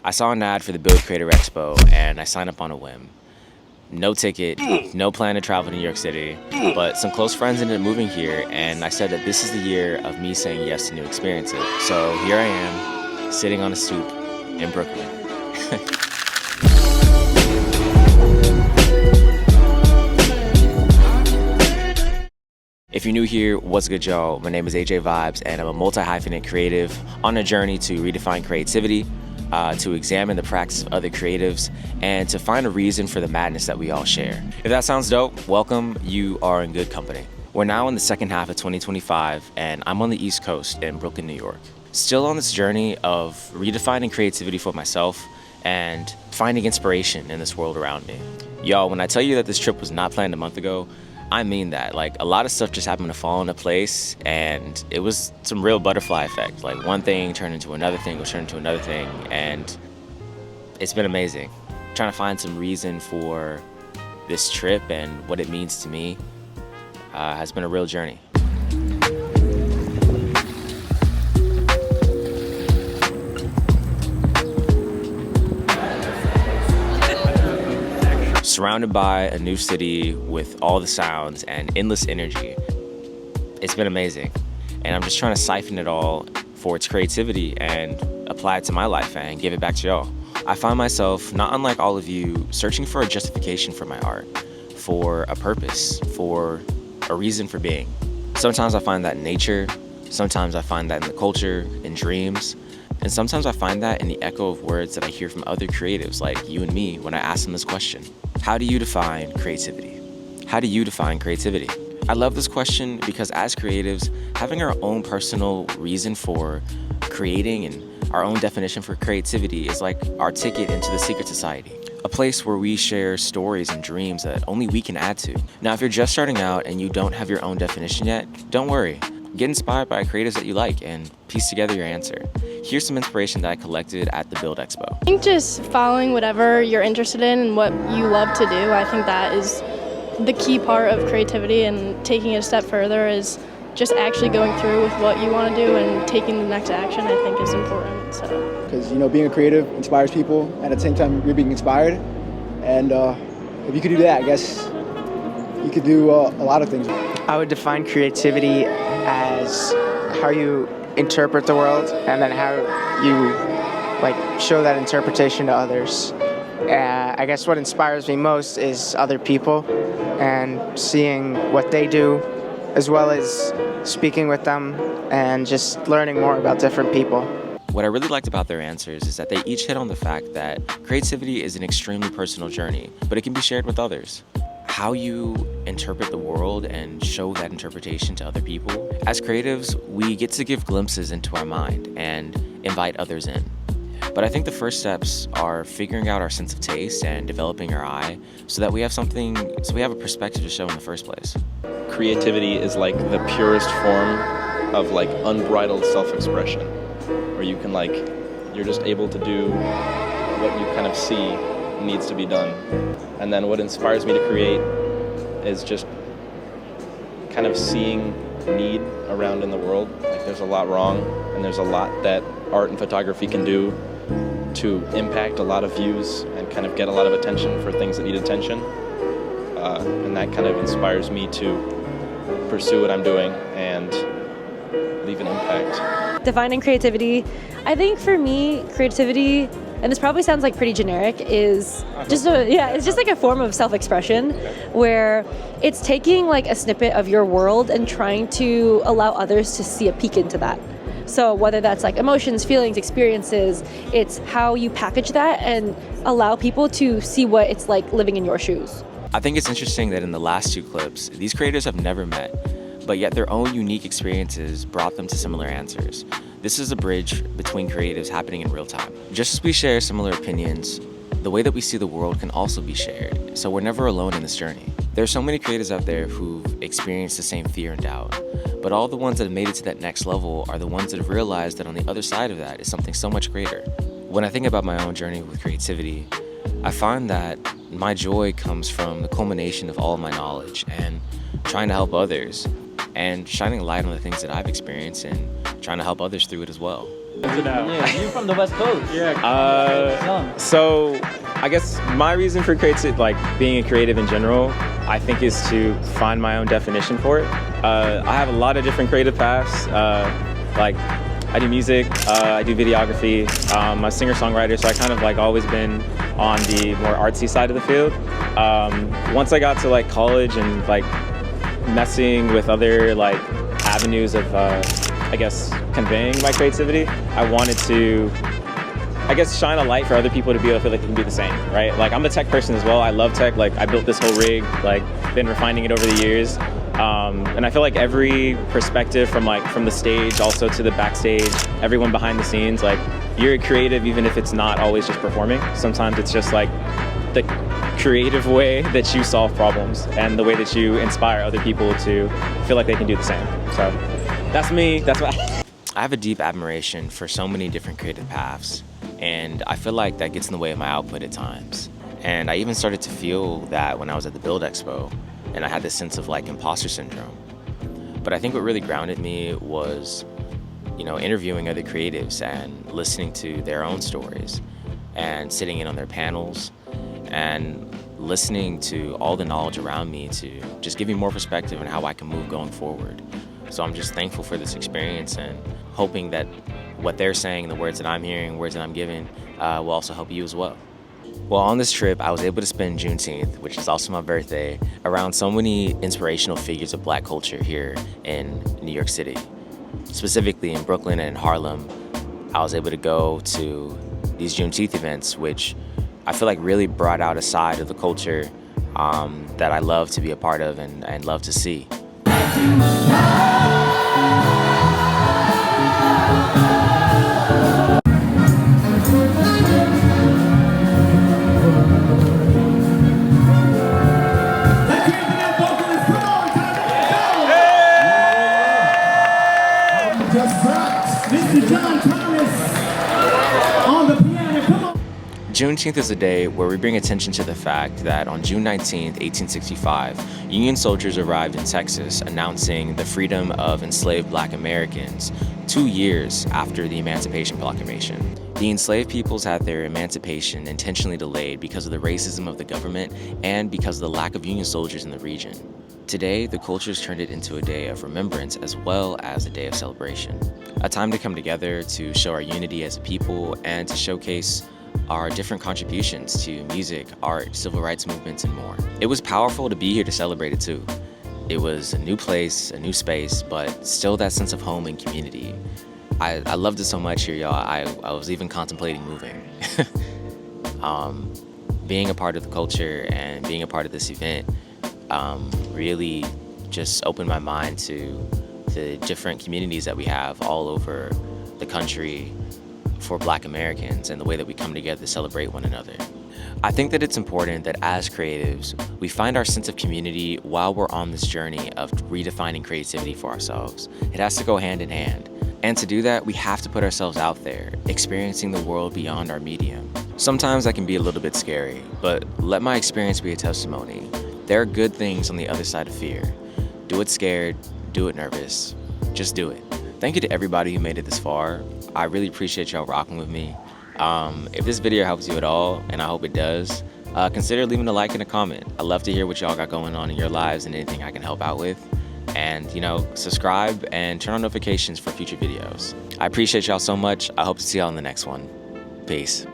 I saw an ad for the BILD Expo and I signed up on a whim. No ticket, no plan to travel to New York City, but some close friends ended up moving here and I said that this is the year of me saying yes to new experiences. So here I am, sitting on a stoop in Brooklyn. If you're new here, what's good, y'all? My name is AJ Vibes, and I'm a multi-hyphenate creative on a journey to redefine creativity, to examine the practice of other creatives, and to find a reason for the madness that we all share. If that sounds dope, welcome. You are in good company. We're now in the second half of 2025, and I'm on the East Coast in Brooklyn, New York. Still on this journey of redefining creativity for myself and finding inspiration in this world around me. Y'all, when I tell you that this trip was not planned a month ago, I mean that. Like, a lot of stuff just happened to fall into place, and it was some real butterfly effect. Like, one thing turned into another thing, which turned into another thing, and it's been amazing. Trying to find some reason for this trip and what it means to me has been a real journey. Surrounded by a new city with all the sounds and endless energy. It's been amazing. And I'm just trying to siphon it all for its creativity and apply it to my life and give it back to y'all. I find myself, not unlike all of you, searching for a justification for my art, for a purpose, for a reason for being. Sometimes I find that in nature, sometimes I find that in the culture, in dreams, and sometimes I find that in the echo of words that I hear from other creatives like you and me when I ask them this question. How do you define creativity? How do you define creativity? I love this question because as creatives, having our own personal reason for creating and our own definition for creativity is like our ticket into the secret society. A place where we share stories and dreams that only we can add to. Now, if you're just starting out and you don't have your own definition yet, don't worry. Get inspired by creatives that you like and piece together your answer. Here's some inspiration that I collected at the BILD Expo. I think just following whatever you're interested in and what you love to do, I think that is the key part of creativity, and taking it a step further is just actually going through with what you want to do and taking the next action, I think, is important. Because, being a creative inspires people, and at the same time you're being inspired, and if you could do that, I guess you could do a lot of things. I would define creativity as how you interpret the world and then how you show that interpretation to others. I guess what inspires me most is other people and seeing what they do, as well as speaking with them and just learning more about different people. What I really liked about their answers is that they each hit on the fact that creativity is an extremely personal journey, but it can be shared with others. How you interpret the world and show that interpretation to other people. As creatives, we get to give glimpses into our mind and invite others in. But I think the first steps are figuring out our sense of taste and developing our eye so that we have a perspective to show in the first place. Creativity is like the purest form of unbridled self-expression, where you can you're just able to do what you kind of see needs to be done. And then what inspires me to create is just kind of seeing need around in the world. There's a lot wrong, and there's a lot that art and photography can do to impact a lot of views and kind of get a lot of attention for things that need attention. And that kind of inspires me to pursue what I'm doing and leave an impact. Defining creativity, I think for me, creativity, and this probably sounds pretty generic, is just a form of self-expression where it's taking a snippet of your world and trying to allow others to see a peek into that. So whether that's emotions, feelings, experiences, it's how you package that and allow people to see what it's like living in your shoes. I think it's interesting that in the last two clips, these creators have never met, but yet their own unique experiences brought them to similar answers. This is a bridge between creatives happening in real time. Just as we share similar opinions, the way that we see the world can also be shared, so we're never alone in this journey. There are so many creatives out there who've experienced the same fear and doubt, but all the ones that have made it to that next level are the ones that have realized that on the other side of that is something so much greater. When I think about my own journey with creativity, I find that my joy comes from the culmination of all of my knowledge and trying to help others and shining a light on the things that I've experienced and trying to help others through it as well. Yeah, you from the West Coast. So I guess my reason for like being a creative in general, I think, is to find my own definition for it. I have a lot of different creative paths. Like I do music, I do videography. I'm a singer-songwriter, so I kind of like always been on the more artsy side of the field. Once I got to like college and like messing with other like avenues of I guess conveying my creativity, I wanted to, I guess, shine a light for other people to be able to feel like they can do the same, right? Like I'm a tech person as well. I love tech. Like I built this whole rig, like been refining it over the years. And I feel like every perspective from the stage also to the backstage, everyone behind the scenes, like you're a creative even if it's not always just performing. Sometimes it's just like the creative way that you solve problems and the way that you inspire other people to feel like they can do the same. So that's me. That's what I have a deep admiration for so many different creative paths, and I feel like that gets in the way of my output at times. And I even started to feel that when I was at the BILD Expo, and I had this sense of like imposter syndrome. But I think what really grounded me was, you know, interviewing other creatives and listening to their own stories and sitting in on their panels and listening to all the knowledge around me to just give me more perspective on how I can move going forward. So I'm just thankful for this experience and hoping that what they're saying, the words that I'm hearing, words that I'm giving, will also help you as well. Well, on this trip, I was able to spend Juneteenth, which is also my birthday, around so many inspirational figures of Black culture here in New York City. Specifically in Brooklyn and Harlem, I was able to go to these Juneteenth events, which I feel like really brought out a side of the culture that I love to be a part of and love to see. Juneteenth is a day where we bring attention to the fact that on June 19th, 1865, Union soldiers arrived in Texas announcing the freedom of enslaved Black Americans 2 years after the Emancipation Proclamation. The enslaved peoples had their emancipation intentionally delayed because of the racism of the government and because of the lack of Union soldiers in the region. Today, the cultures turned it into a day of remembrance as well as a day of celebration. A time to come together to show our unity as a people and to showcase our different contributions to music, art, civil rights movements, and more. It was powerful to be here to celebrate it too. It was a new place, a new space, but still that sense of home and community. I loved it so much here, y'all. I was even contemplating moving. Being a part of the culture and being a part of this event really just opened my mind to the different communities that we have all over the country for Black Americans and the way that we come together to celebrate one another. I think that it's important that as creatives, we find our sense of community while we're on this journey of redefining creativity for ourselves. It has to go hand in hand. And to do that, we have to put ourselves out there, experiencing the world beyond our medium. Sometimes that can be a little bit scary, but let my experience be a testimony. There are good things on the other side of fear. Do it scared, do it nervous, just do it. Thank you to everybody who made it this far. I really appreciate y'all rocking with me. If this video helps you at all, and I hope it does, consider leaving a like and a comment. I'd love to hear what y'all got going on in your lives and anything I can help out with. And, you know, subscribe and turn on notifications for future videos. I appreciate y'all so much. I hope to see y'all in the next one. Peace.